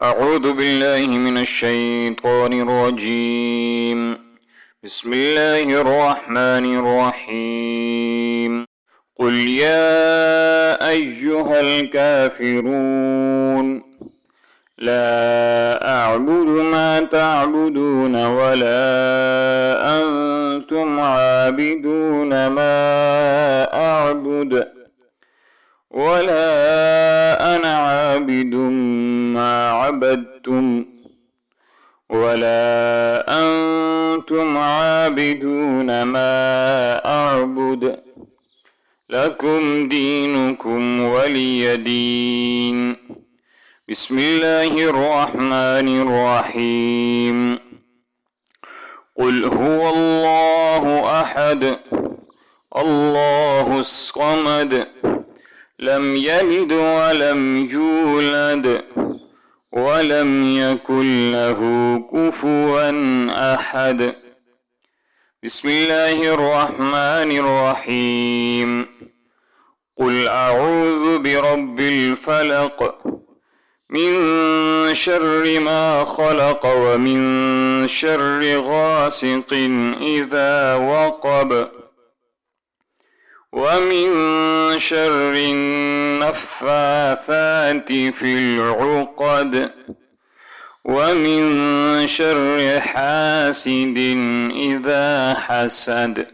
أعوذ بالله من الشيطان الرجيم. بسم الله الرحمن الرحيم. قل يا أيها الكافرون لا أعبد ما تعبدون ولا أنتم عابدون ما أعبد ولا أنا عابد ما عبدتم ولا أنتم عابدون ما أعبد لكم دينكم ولي دين. بسم الله الرحمن الرحيم. قل هو الله أحد الله الصمد لم يلد ولم يولد ولم يكن له كفوا أحد. بسم الله الرحمن الرحيم. قل أعوذ برب الفلق من شر ما خلق ومن شر غاسق إذا وقب ومن شر النفاثات في العقد ومن شر حاسد إذا حسد.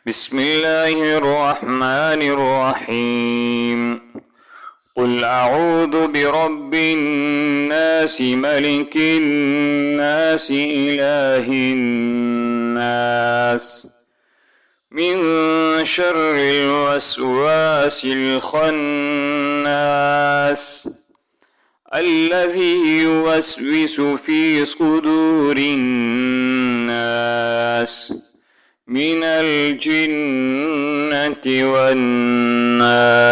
بسم الله الرحمن الرحيم. قل أعوذ برب الناس ملك الناس إله الناس من شر الوسواس الخناس الذي يوسوس في صدور الناس من الجنة والناس.